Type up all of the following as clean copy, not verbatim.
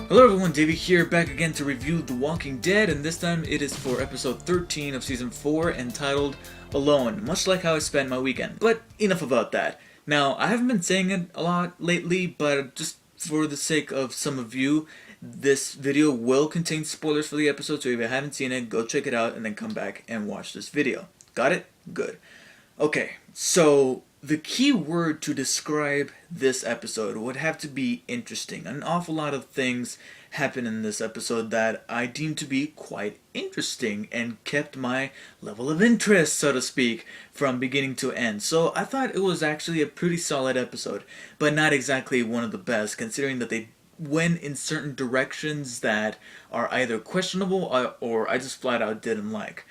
Hello everyone, Davey here, back again to review The Walking Dead, and this time it is for episode 13 of season 4, entitled Alone, much like how I spent my weekend. But enough about that. Now, I haven't been saying it a lot lately, but just for the sake of some of you, this video will contain spoilers for the episode, so if you haven't seen it, go check it out and then come back and watch this video. Got it? Good. Okay, so the key word to describe this episode would have to be interesting. An awful lot of things happen in this episode that I deem to be quite interesting and kept my level of interest, so to speak, from beginning to end. So I thought it was actually a pretty solid episode, but not exactly one of the best, considering that they went in certain directions that are either questionable or I just flat out didn't like.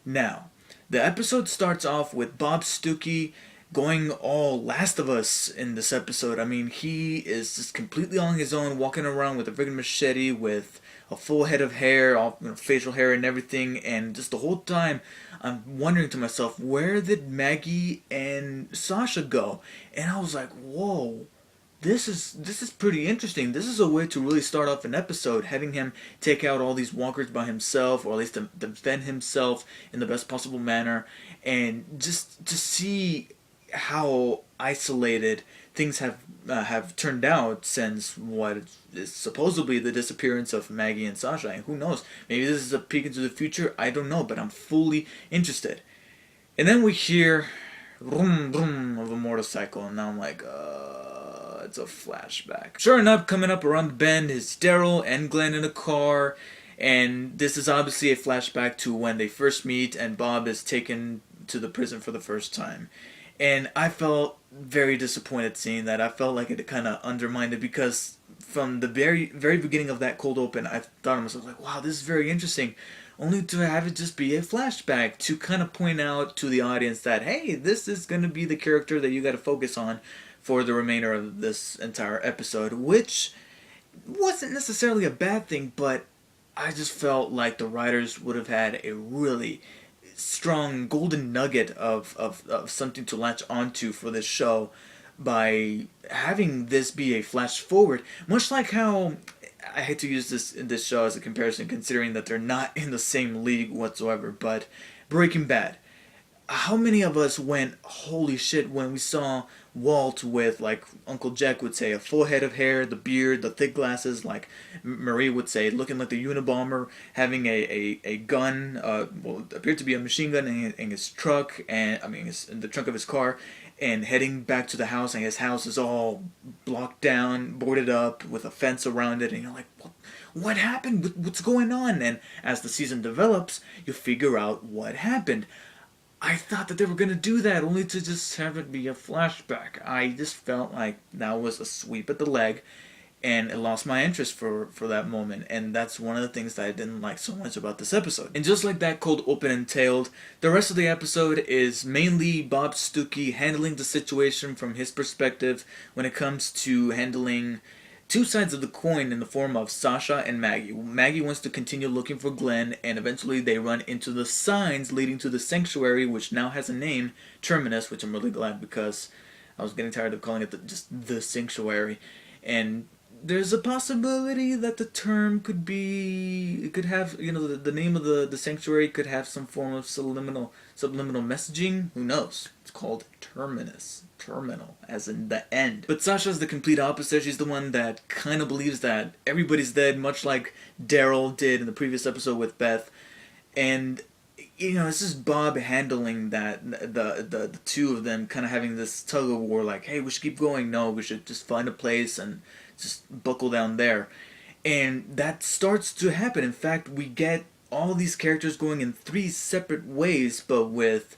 Now, the episode starts off with Bob Stuckey going all Last of Us in this episode. I mean, he is just completely on his own, walking around with a friggin' machete, with a full head of hair, all facial hair and everything, and just the whole time I'm wondering to myself, where did Maggie and Sasha go? And I was like, whoa, this is pretty interesting. This is a way to really start off an episode, having him take out all these walkers by himself, or at least defend himself in the best possible manner, and just to see how isolated things have turned out since what is supposedly the disappearance of Maggie and Sasha. And who knows? Maybe this is a peek into the future. I don't know, but I'm fully interested. And then we hear vroom vroom of a motorcycle, and now I'm like, it's a flashback. Sure enough, coming up around the bend is Daryl and Glenn in a car, and this is obviously a flashback to when they first meet and Bob is taken to the prison for the first time. And I felt very disappointed seeing that. I felt like it kind of undermined it, because from the very beginning of that cold open, I thought to myself, like, wow, this is very interesting. Only to have it just be a flashback to kind of point out to the audience that, hey, this is going to be the character that you got to focus on for the remainder of this entire episode, which wasn't necessarily a bad thing, but I just felt like the writers would have had a really strong golden nugget of something to latch onto for this show by having this be a flash forward, much like how I hate to use this show as a comparison, considering that they're not in the same league whatsoever, but Breaking Bad. How many of us went, holy shit, when we saw Walt with, like Uncle Jack would say, a full head of hair, the beard, the thick glasses, like Marie would say, looking like the Unabomber, having a gun, well, appeared to be a machine gun in his truck, and I mean, in the trunk of his car, and heading back to the house, and his house is all blocked down, boarded up, with a fence around it, and you're like, what happened? What's going on? And as the season develops, you figure out what happened. I thought that they were going to do that, only to just have it be a flashback. I just felt like that was a sweep at the leg, and it lost my interest for that moment. And that's one of the things that I didn't like so much about this episode. And just like that cold open entailed, the rest of the episode is mainly Bob Stuckey handling the situation from his perspective when it comes to handling two sides of the coin in the form of Sasha and Maggie. Maggie wants to continue looking for Glenn, and eventually they run into the signs leading to the sanctuary, which now has a name, Terminus, which I'm really glad, because I was getting tired of calling it just the sanctuary. And there's a possibility that the term could be, it could have, the name of the sanctuary could have some form of subliminal messaging. Who knows? It's called Terminus. Terminal, as in the end. But Sasha's the complete opposite. She's the one that kind of believes that everybody's dead, much like Daryl did in the previous episode with Beth. And it's just Bob handling that, the two of them kind of having this tug of war, like, hey, we should keep going. No, we should just find a place and just buckle down there. And that starts to happen. In fact, we get all these characters going in three separate ways, but with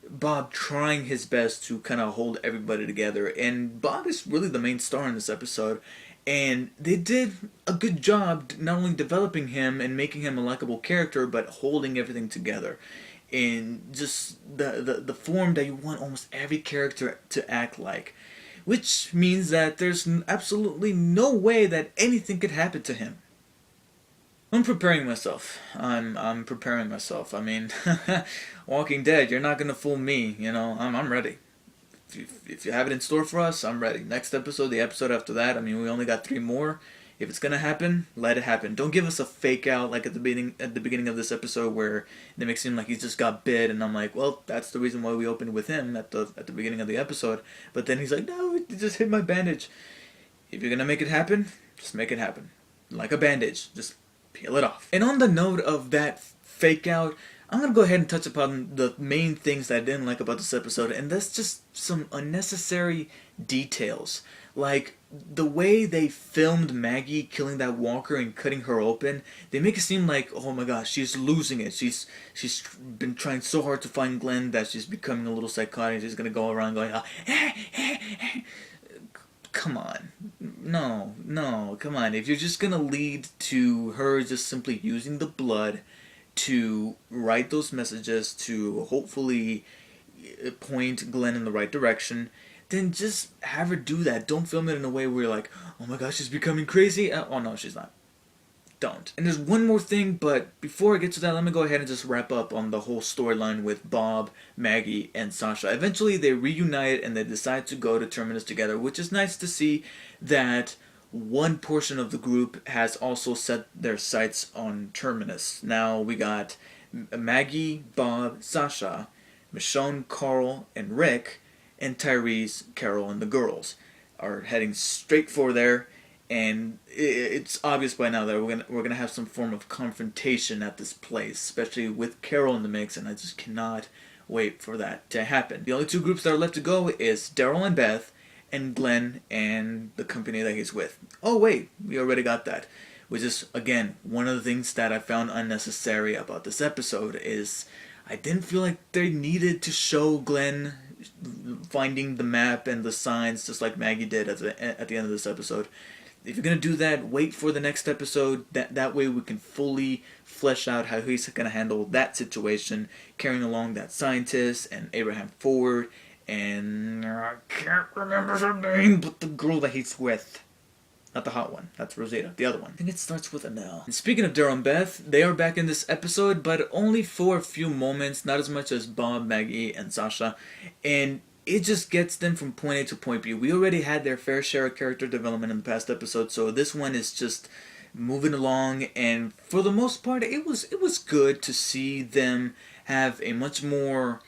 Bob trying his best to kind of hold everybody together. And Bob is really the main star in this episode, and they did a good job not only developing him and making him a likable character, but holding everything together in just the form that you want almost every character to act like, which means that there's absolutely no way that anything could happen to him. I'm preparing myself. I'm preparing myself. I mean, Walking Dead, you're not gonna fool me. I'm ready. If you have it in store for us, I'm ready. Next episode, the episode after that. I mean, we only got 3 more, If it's gonna happen, let it happen. Don't give us a fake out like at the beginning of this episode where they make it seem like he's just got bit, and I'm like, well, that's the reason why we opened with him at the beginning of the episode. But then he's like, no, it just hit my bandage. If you're gonna make it happen, just make it happen. Like a bandage, just peel it off. And on the note of that fake out, I'm gonna go ahead and touch upon the main things that I didn't like about this episode, and that's just some unnecessary details. Like, the way they filmed Maggie killing that walker and cutting her open, they make it seem like, oh my gosh, she's losing it. She's been trying so hard to find Glenn that she's becoming a little psychotic. She's gonna go around going, come on. No, come on. If you're just gonna lead to her just simply using the blood to write those messages to hopefully point Glenn in the right direction, then just have her do that. Don't film it in a way where you're like, oh my gosh, she's becoming crazy. Oh no, she's not. Don't. And there's one more thing, but before I get to that, let me go ahead and just wrap up on the whole storyline with Bob, Maggie, and Sasha. Eventually, they reunite and they decide to go to Terminus together, which is nice to see that one portion of the group has also set their sights on Terminus. Now we got Maggie, Bob, Sasha, Michonne, Carl, and Rick, and Tyrese, Carol, and the girls are heading straight for there, and it's obvious by now that we're gonna have some form of confrontation at this place, especially with Carol in the mix, and I just cannot wait for that to happen. The only two groups that are left to go is Daryl and Beth, and Glenn and the company that he's with. Oh wait, we already got that. Which is, again, one of the things that I found unnecessary about this episode is I didn't feel like they needed to show Glenn finding the map and the signs just like Maggie did at the end of this episode. If you're going to do that, wait for the next episode. That way we can fully flesh out how he's going to handle that situation, carrying along that scientist and Abraham Ford and I can't remember her name, but the girl that he's with. Not the hot one. That's Rosita. The other one. I think it starts with an L. And speaking of Daryl and Beth, they are back in this episode, but only for a few moments, not as much as Bob, Maggie, and Sasha. And it just gets them from point A to point B. We already had their fair share of character development in the past episode, so this one is just moving along, and for the most part, it was good to see them have a much more...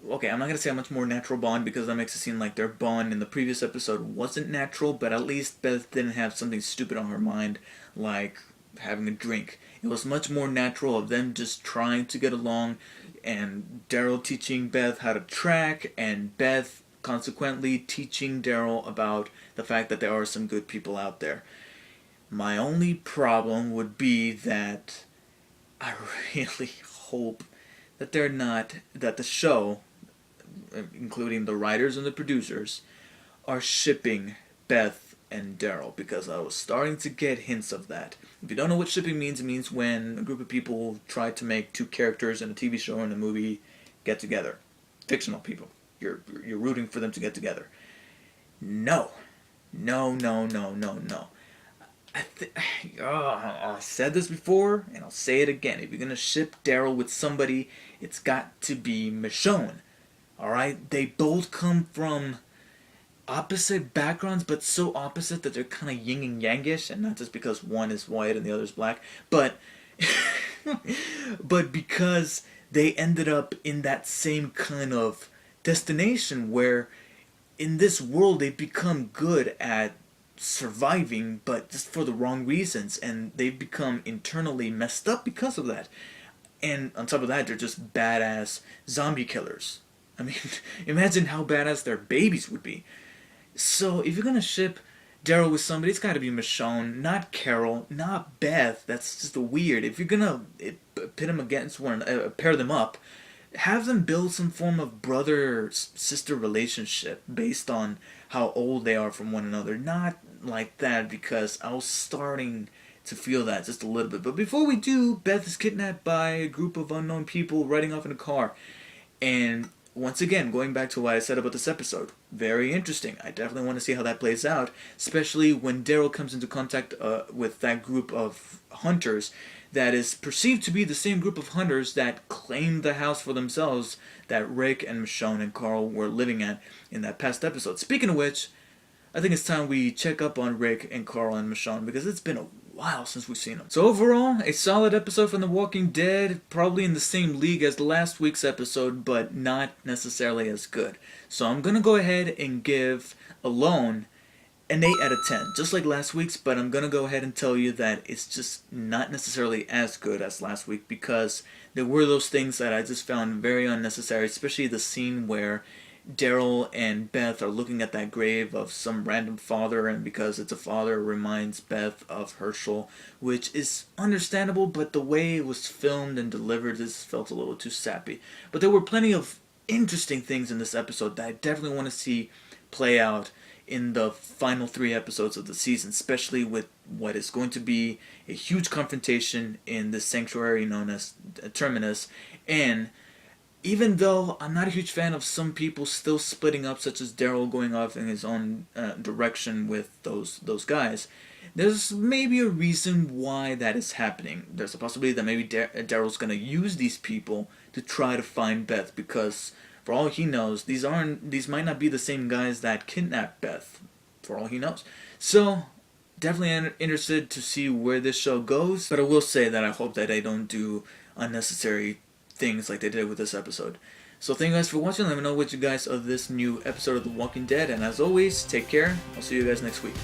okay, I'm not going to say a much more natural bond because that makes it seem like their bond in the previous episode wasn't natural, but at least Beth didn't have something stupid on her mind like having a drink. It was much more natural of them just trying to get along, and Daryl teaching Beth how to track, and Beth consequently teaching Daryl about the fact that there are some good people out there. My only problem would be that I really hope that that the show, including the writers and the producers, are shipping Beth and Daryl, because I was starting to get hints of that. If you don't know what shipping means, it means when a group of people try to make two characters in a TV show or in a movie get together. Fictional people. You're rooting for them to get together. No. I said this before, and I'll say it again. If you're going to ship Daryl with somebody, it's got to be Michonne. Alright? They both come from opposite backgrounds, but so opposite that they're kind of yin and yangish, and not just because one is white and the other's black, but but because they ended up in that same kind of destination where in this world they've become good at surviving, but just for the wrong reasons, and they've become internally messed up because of that. And on top of that, they're just badass zombie killers. I mean, imagine how badass their babies would be. So if you're gonna ship Daryl with somebody, it's gotta be Michonne, not Carol, not Beth. That's just weird. If you're gonna pit them against one, pair them up, have them build some form of brother-sister relationship based on how old they are from one another. Not like that, because I was starting to feel that just a little bit. But before we do, Beth is kidnapped by a group of unknown people riding off in a car. And once again, going back to what I said about this episode, very interesting. I definitely want to see how that plays out, especially when Daryl comes into contact with that group of hunters that is perceived to be the same group of hunters that claimed the house for themselves that Rick and Michonne and Carl were living at in that past episode. Speaking of which, I think it's time we check up on Rick and Carl and Michonne because it's been a while since we've seen them. So overall, a solid episode from The Walking Dead, probably in the same league as last week's episode, but not necessarily as good. So I'm gonna go ahead and give Alone an 8 out of 10, just like last week's, but I'm gonna go ahead and tell you that it's just not necessarily as good as last week because there were those things that I just found very unnecessary, especially the scene where Daryl and Beth are looking at that grave of some random father, and because it's a father, it reminds Beth of Herschel, which is understandable, but the way it was filmed and delivered just felt a little too sappy. But there were plenty of interesting things in this episode that I definitely want to see play out in the final 3 episodes of the season, especially with what is going to be a huge confrontation in the sanctuary known as Terminus. And even though I'm not a huge fan of some people still splitting up, such as Daryl going off in his own direction with those guys, there's maybe a reason why that is happening. There's a possibility that maybe Daryl's going to use these people to try to find Beth, because for all he knows, these might not be the same guys that kidnapped Beth, for all he knows. So definitely interested to see where this show goes, but I will say that I hope that they don't do unnecessary things like they did with this episode. So thank you guys for watching. Let me know what you guys of this new episode of The Walking Dead, and as always, take care. I'll see you guys next week.